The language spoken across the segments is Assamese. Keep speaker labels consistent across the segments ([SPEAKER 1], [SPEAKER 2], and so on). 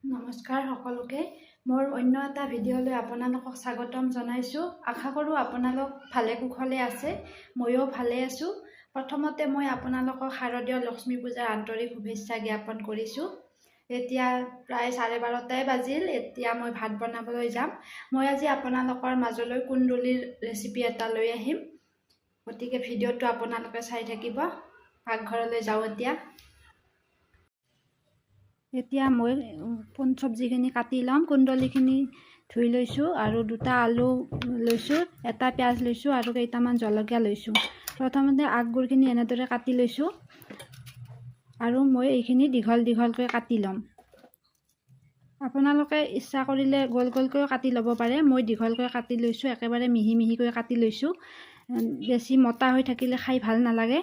[SPEAKER 1] নমস্কাৰ সকলোকে মোৰ অন্য এটা ভিডিঅ'লৈ আপোনালোকক স্বাগতম জনাইছোঁ। আশা কৰোঁ আপোনালোক ভালে কুশলে আছে, ময়ো ভালে আছোঁ। প্ৰথমতে মই আপোনালোকক শাৰদীয় লক্ষ্মী পূজাৰ আন্তৰিক শুভেচ্ছা জ্ঞাপন কৰিছোঁ। এতিয়া প্ৰায় 12:30 বাজিল। এতিয়া মই ভাত বনাবলৈ যাম। মই আজি আপোনালোকৰ মাজলৈ কুন্দুলিৰ ৰেচিপি এটা লৈ আহিম, গতিকে ভিডিঅ'টো আপোনালোকে চাই থাকিব। পাকঘৰলৈ যাওঁ। এতিয়া মই চব্জিখিনি কাটি ল'ম। কুন্দুলিখিনি ধুই লৈছোঁ আৰু 2টা আলু লৈছোঁ, এটা পিঁয়াজ লৈছোঁ আৰু কেইটামান জলকীয়া লৈছোঁ। প্ৰথমতে আগবোৰখিনি এনেদৰে কাটি লৈছোঁ আৰু মই এইখিনি দীঘল দীঘলকৈ কাটি ল'ম। আপোনালোকে ইচ্ছা কৰিলে গোল গোলকৈও কাটি ল'ব পাৰে। মই দীঘলকৈ কাটি লৈছোঁ, একেবাৰে মিহি মিহিকৈ কাটি লৈছোঁ। বেছি মোটা হৈ থাকিলে খাই ভাল নালাগে।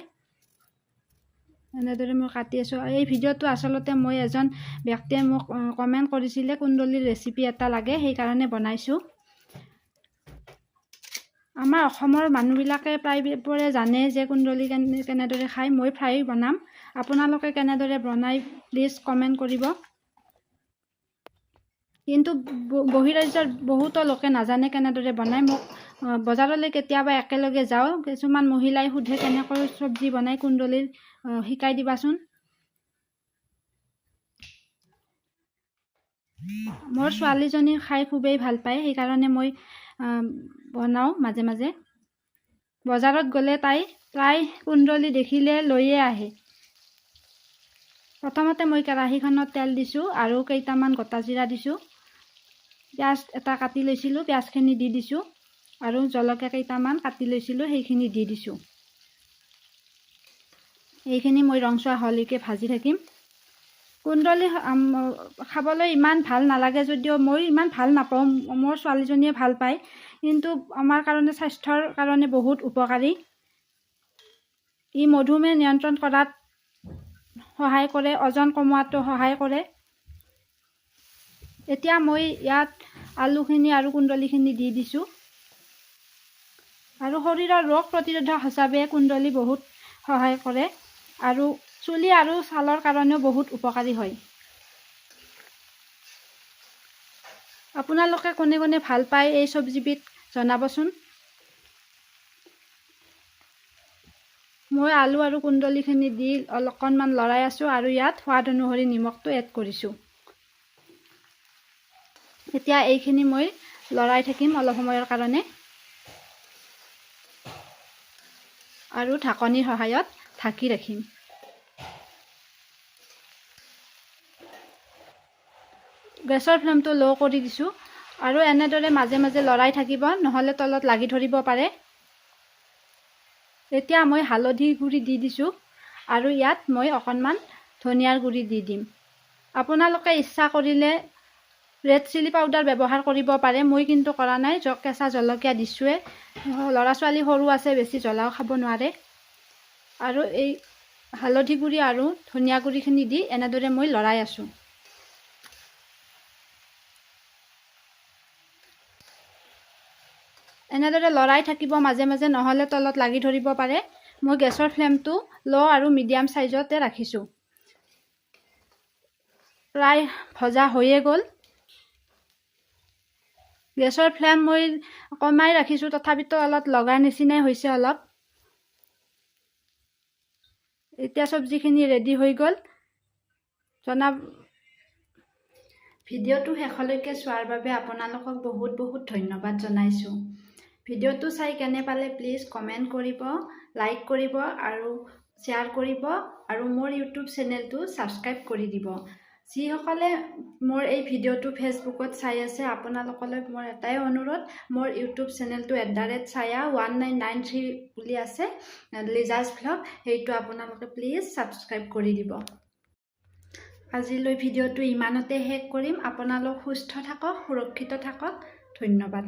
[SPEAKER 1] এনেদৰে মই কাটি আছোঁ। এই ভিডিঅ'টো আচলতে মই এজন ব্যক্তিয়ে মোক কমেণ্ট কৰিছিলে কুন্দুলিৰ ৰেচিপি এটা লাগে, সেইকাৰণে বনাইছোঁ। আমাৰ অসমৰ মানুহবিলাকে প্ৰায়বোৰে জানে যে কুন্দুলি কেনেদৰে খায়। মই ফ্ৰাই বনাম, আপোনালোকে কেনেদৰে বনাই প্লিজ কমেণ্ট কৰিব। কিন্তু বহিৰাজ্যৰ বহুতো লোকে নাজানে কেনেদৰে বনায়। মোক বজাৰলৈ কেতিয়াবা একেলগে যাওঁ, কিছুমান মহিলাই সোধে কেনেকৈ চব্জি বনাই কুন্দুলিৰ, শিকাই দিবাচোন। মোৰ ছোৱালীজনী খাই খুবেই ভাল পায়, সেইকাৰণে মই বনাওঁ মাজে মাজে। বজাৰত গ'লে তাই প্ৰায় কুন্দুলি দেখিলে লৈয়ে আহে। প্ৰথমতে মই কেৰাহীখনত তেল দিছোঁ আৰু কেইটামান গোটা জিৰা দিছোঁ। পিঁয়াজ এটা কাটি লৈছিলোঁ, পিঁয়াজখিনি দি দিছোঁ আৰু জলকীয়া কেইটামান কাটি লৈছিলোঁ, সেইখিনি দি দিছোঁ। এইখিনি মই ৰংচোৱা হোৱালৈকে ভাজি থাকিম। কুন্দুলি খাবলৈ ইমান ভাল নালাগে যদিও মই ইমান ভাল নাপাওঁ, মোৰ ছোৱালীজনীয়ে ভাল পায়। কিন্তু আমাৰ কাৰণে স্বাস্থ্যৰ কাৰণে বহুত উপকাৰী। ই মধুমেহ নিয়ন্ত্ৰণ কৰাত সহায় কৰে, ওজন কমোৱাটো সহায় কৰে। এতিয়া মই ইয়াত আলুখিনি আৰু কুন্দুলিখিনি দি দিছোঁ। আৰু শৰীৰৰ ৰোগ প্ৰতিৰোধক হিচাপে কুন্দুলি বহুত সহায় কৰে আৰু চুলি আৰু ছালৰ কাৰণেও বহুত উপকাৰী হয়। আপোনালোকে কোনে কোনে ভাল পায় এই চব্জিবিধ জনাবচোন। মই আলু আৰু কুন্দুলিখিনি দি অকণমান লৰাই আছোঁ আৰু ইয়াত সোৱাদ অনুসৰি নিমখটো এড কৰিছোঁ। এতিয়া এইখিনি মই লৰাই থাকিম অলপ সময়ৰ কাৰণে আৰু ঢাকনিৰ সহায়ত ঢাকি ৰাখিম। গেছৰ ফ্লেমটো ল' কৰি দিছোঁ আৰু এনেদৰে মাজে মাজে লৰাই থাকিব, নহ'লে তলত লাগি ধৰিব পাৰে। এতিয়া মই হালধি গুড়ি দি দিছোঁ আৰু ইয়াত মই অকণমান ধনিয়াৰ গুড়ি দি দিম। আপোনালোকে ইচ্ছা কৰিলে ৰেড চিলি পাউডাৰ ব্যৱহাৰ কৰিব পাৰে, মই কিন্তু কৰা নাই। কেঁচা জলকীয়া দিছোঁৱে, ল'ৰা ছোৱালী সৰু আছে, বেছি জ্বলাও খাব নোৱাৰে। আৰু এই হালধি গুড়ি আৰু ধনিয়া গুড়িখিনি দি এনেদৰে মই লৰাই আছোঁ। এনেদৰে লৰাই থাকিব মাজে মাজে, নহ'লে তলত লাগি ধৰিব পাৰে। মই গেছৰ ফ্লেমটো ল' আৰু মিডিয়াম চাইজতে ৰাখিছোঁ। প্ৰায় ভজা হৈয়ে গ'ল। গেছৰ ফ্লেম মই কমাই ৰাখিছোঁ, তথাপিতো অলপ লগাৰ নিচিনাই হৈছে অলপ। এতিয়া চব্জিখিনি ৰেডি হৈ গ'ল। ভিডিঅ'টো শেষলৈকে চোৱাৰ বাবে আপোনালোকক বহুত বহুত ধন্যবাদ জনাইছোঁ। ভিডিঅ'টো চাই কেনে পালে প্লিজ কমেণ্ট কৰিব, লাইক কৰিব আৰু শ্বেয়াৰ কৰিব আৰু মোৰ ইউটিউব চেনেলটো ছাবস্ক্ৰাইব কৰি দিব। যিসকলে মোৰ এই ভিডিঅ'টো ফেচবুকত চাই আছে, আপোনালোকলৈ মোৰ এটাই অনুৰোধ, মোৰ ইউটিউব চেনেলটো @saya1993 বুলি আছে, লিজাজ ভ্লগ, সেইটো আপোনালোকে প্লিজ ছাবস্ক্ৰাইব কৰি দিব। আজিলৈ ভিডিঅ'টো ইমানতে শেষ কৰিম। আপোনালোক সুস্থ থাকক, সুৰক্ষিত থাকক। ধন্যবাদ।